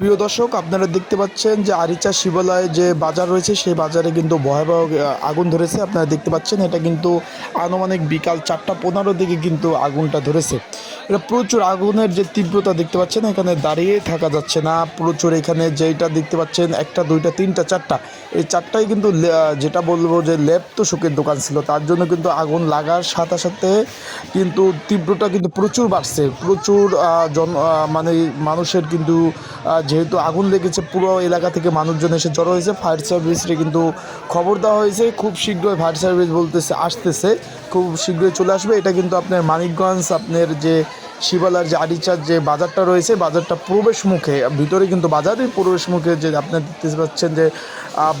প্রিয় দর্শক, আপনারা দেখতে পাচ্ছেন যে আরিচা শিবালয়ে যে বাজার রয়েছে সেই বাজারে কিন্তু ভয়াবহ আগুন ধরেছে। আপনারা দেখতে পাচ্ছেন এটা কিন্তু আনুমানিক বিকাল 4:15 দিকে কিন্তু আগুনটা ধরেছে। এটা প্রচুর আগুনের যে তীব্রতা দেখতে পাচ্ছেন, এখানে দাঁড়িয়ে থাকা যাচ্ছে না। প্রচুর এখানে যেটা দেখতে পাচ্ছেন, একটা দুইটা তিনটা চারটা, এই চারটাই কিন্তু যেটা বলবো যে লেপ্তশোকের দোকান ছিল, তার জন্য কিন্তু আগুন লাগার সাথে সাথে কিন্তু তীব্রতা কিন্তু প্রচুর বাড়ছে। প্রচুর মানে মানুষের কিন্তু যেহেতু আগুন লেগেছে, পুরো এলাকা থেকে মানুষজন এসে জড়ো হয়েছে। ফায়ার সার্ভিসে কিন্তু খবর দেওয়া হয়েছে, খুব শীঘ্রই ফায়ার সার্ভিস বলতেছে আসতেছে, খুব শীঘ্রই চলে আসবে। এটা কিন্তু আপনার মানিকগঞ্জ, আপনার যে শিবালার যে আরিচার যে বাজারটা রয়েছে, বাজারটা প্রবেশ মুখে, ভিতরে কিন্তু বাজারের প্রবেশ মুখে যে আপনার দেখতে পাচ্ছেন যে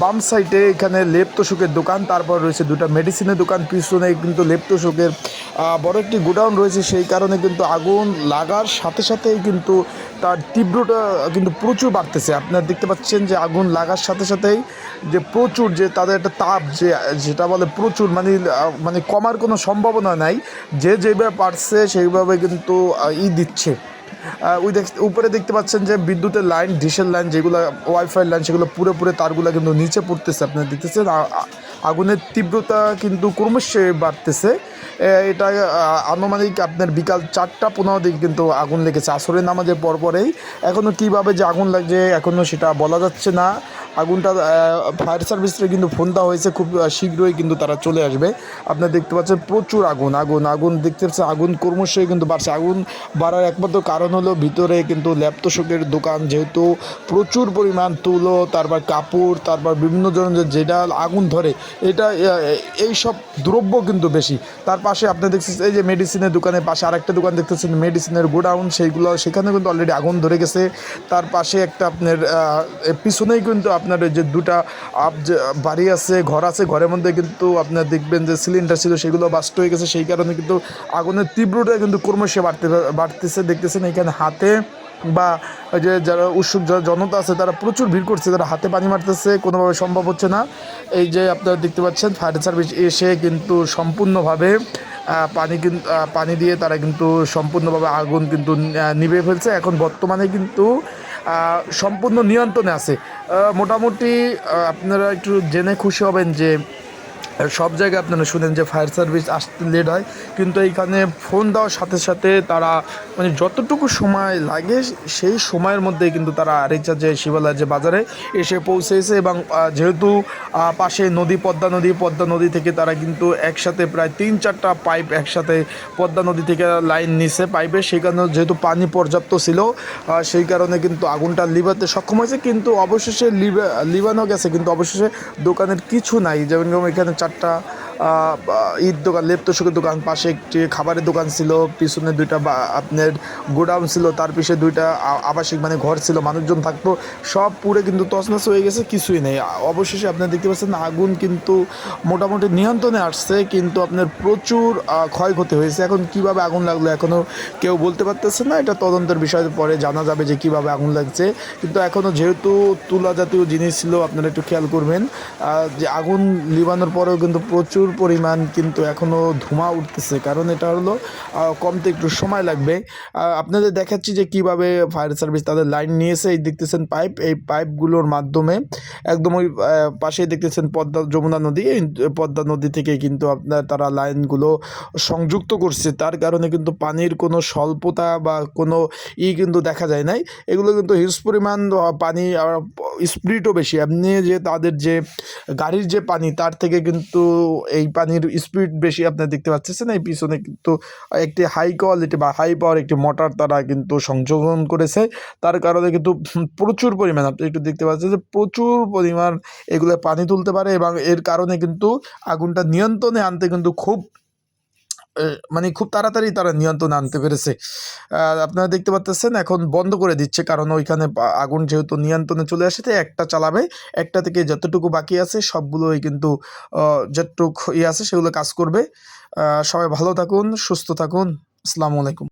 বাম সাইডে এখানে লেপ্তশোকের দোকান, তারপর রয়েছে দুটো মেডিসিনের দোকান, পিছনে কিন্তু লেপ্তশোকের বড় একটি গোডাউন রয়েছে। সেই কারণে কিন্তু আগুন লাগার সাথে সাথেই কিন্তু তার তীব্রতা কিন্তু প্রচুর বাড়তেছে। আপনারা দেখতে পাচ্ছেন যে আগুন লাগার সাথে সাথেই যে প্রচুর যে তাদের একটা তাপ, যেটা বলে প্রচুর, মানে কমার কোনো সম্ভাবনা নাই। যে যেভাবে পারছে সেইভাবে কিন্তু দিচ্ছে। উপরে দেখতে পাচ্ছেন যে বিদ্যুতের লাইন, ডিশের লাইন, যেগুলো ওয়াইফাই লাইন, সেগুলো পুরো তারগুলো কিন্তু নিচে পড়তেছে। আপনারা দেখতেছেন আগুনের তীব্রতা কিন্তু ক্রমশ বাড়তেছে। এটা আনুমানিক আপনার বিকাল 4:15 দিকে কিন্তু আগুন লেগেছে, আসরের নামাজের পরপরেই। এখনও কীভাবে যে আগুন লাগছে এখনও সেটা বলা যাচ্ছে না। আগুনটা ফায়ার সার্ভিসে কিন্তু ফোন দেওয়া হয়েছে, খুব শীঘ্রই কিন্তু তারা চলে আসবে। আপনারা দেখতে পাচ্ছেন প্রচুর আগুন দেখতে পাচ্ছেন, আগুন ক্রমশই কিন্তু বাড়ছে। আগুন বাড়ার একমাত্র কারণ হলো ভিতরে কিন্তু ল্যাপটপের দোকান, যেহেতু প্রচুর পরিমাণ তুলো, তারপর কাপড়, তারপর বিভিন্ন ধরনের যেটা আগুন ধরে, এটা এই সব দ্রব্য কিন্তু বেশি। তার পাশে আপনি দেখছেন এই যে মেডিসিনের দোকানের পাশে আরেকটা দোকান দেখতেছেন, মেডিসিনের গোডাউন, সেখানে কিন্তু অলরেডি আগুন ধরে গেছে। তার পাশে একটা আপনার পিছনেই কিন্তু আপনার যে দুটা যে বাড়ি আছে, ঘর আছে, ঘরের মধ্যে কিন্তু আপনার দেখবেন যে সিলিন্ডার ছিল, সেগুলো বাস্ট হয়ে গেছে। সেই কারণে কিন্তু আগুনের তীব্রতা কিন্তু ক্রমশ বাড়তেছে। দেখতেছেন এখানে হাতে বা ওই যে যারা উৎসুক জনতা আছে, তারা প্রচুর ভিড় করছে, তারা হাতে পানি মারতেছে, কোনোভাবে সম্ভব হচ্ছে না। এই যে আপনারা দেখতে পাচ্ছেন ফায়ার সার্ভিস এসে কিন্তু সম্পূর্ণভাবে পানি দিয়ে তারা কিন্তু সম্পূর্ণভাবে আগুন কিন্তু নিভে ফেলছে। এখন বর্তমানে কিন্তু সম্পূর্ণ নিয়ন্ত্রণে আছে। মোটামুটি আপনারা একটু জেনে খুশি হবেন যে সব জায়গায় আপনারা শুনেন যে ফায়ার সার্ভিস আসতে লেট হয়, কিন্তু এইখানে ফোন দেওয়ার সাথে সাথে তারা মানে যতটুকু সময় লাগে সেই সময়ের মধ্যে কিন্তু তারা আরিচা যে শিবালয় যে বাজারে এসে পৌঁছেছে। এবং যেহেতু পাশে নদী, পদ্মা নদী থেকে তারা কিন্তু একসাথে প্রায় 3-4টা পাইপ একসাথে পদ্মা নদী থেকে লাইন নিছে পাইপে। সেই কারণে যেহেতু পানি পর্যাপ্ত ছিল, সেই কারণে কিন্তু আগুনটা লিভাতে সক্ষম হয়েছে। কিন্তু অবশেষে লিভানো গেছে, কিন্তু অবশেষে দোকানের কিছু নাই। যেমন এখানে 4টা ঈদ দোকান, লেপ্তশোকের দোকান, পাশে একটি খাবারের দোকান ছিল, পিছনে 2টা আপনার গোডাউন ছিল, তার পিছনে 2টা আবাসিক মানে ঘর ছিল, মানুষজন থাকতো, সব পুরো কিন্তু তছনছ হয়ে গেছে, কিছুই নেই। অবশেষে আপনারা দেখতে পাচ্ছেন আগুন কিন্তু মোটামুটি নিয়ন্ত্রণে আসছে, কিন্তু আপনার প্রচুর ক্ষয়ক্ষতি হয়েছে। এখন কিভাবে আগুন লাগলো এখনও কেউ বলতে পারতেছে না, এটা তদন্তের বিষয়, পরে জানা যাবে যে কিভাবে আগুন লাগছে। কিন্তু এখনও যেহেতু তুলা জাতীয় জিনিস ছিল, আপনারা একটু খেয়াল করবেন যে আগুন লিবানোর পরেও কিন্তু প্রচুর পরিমাণ কিন্তু এখনও ধোঁয়া উঠতেছে, কারণ এটা হলো কমতে একটু সময় লাগবে। আপনাদের দেখাচ্ছি যে কিভাবে ফায়ার সার্ভিস তাদের লাইন নিয়েছে। এই দেখতেছেন পাইপ, এই পাইপগুলোর মাধ্যমে একদম ওই পাশেই দেখতেছেন যমুনা নদী, এই পদ্মা নদী থেকে কিন্তু আপনার তারা লাইনগুলো সংযুক্ত করছে। তার কারণে কিন্তু পানির কোনো স্বল্পতা বা কোনো কিন্তু দেখা যায় নাই। এগুলো কিন্তু হিউজ পরিমাণ পানি, আর স্পিডও বেশি। এমনি যে তাদের যে গাড়ির যে পানি, তার থেকে কিন্তু এই পানির স্পিড বেশি। আপনারা দেখতে পাচ্ছেন এই পিছনে কিন্তু একটি হাই কোয়ালিটি বা হাই পাওয়ার একটি মোটর তারা কিন্তু সংযোজন করেছে। তার কারণে কিন্তু প্রচুর পরিমাণ, আপনি একটু দেখতে পাচ্ছেন যে প্রচুর পরিমাণ এগুলো পানি তুলতে পারে, এবং এর কারণে কিন্তু আগুনটা নিয়ন্ত্রণে আনতে কিন্তু মানে খুব তাড়াতাড়ি তারা নিয়ন্ত্রণে আনতে পেরেছে। আপনারা দেখতে পাচ্ছেন এখন বন্ধ করে দিচ্ছে, কারণ ওইখানে আগুন যেহেতু নিয়ন্ত্রণে চলে আসে, একটা চালাবে, একটা থেকে যতটুকু বাকি আছে সবগুলোই কিন্তু যেটুকু আছে সেগুলো কাজ করবে। সবাই ভালো থাকুন, সুস্থ থাকুন। আসসালামু আলাইকুম।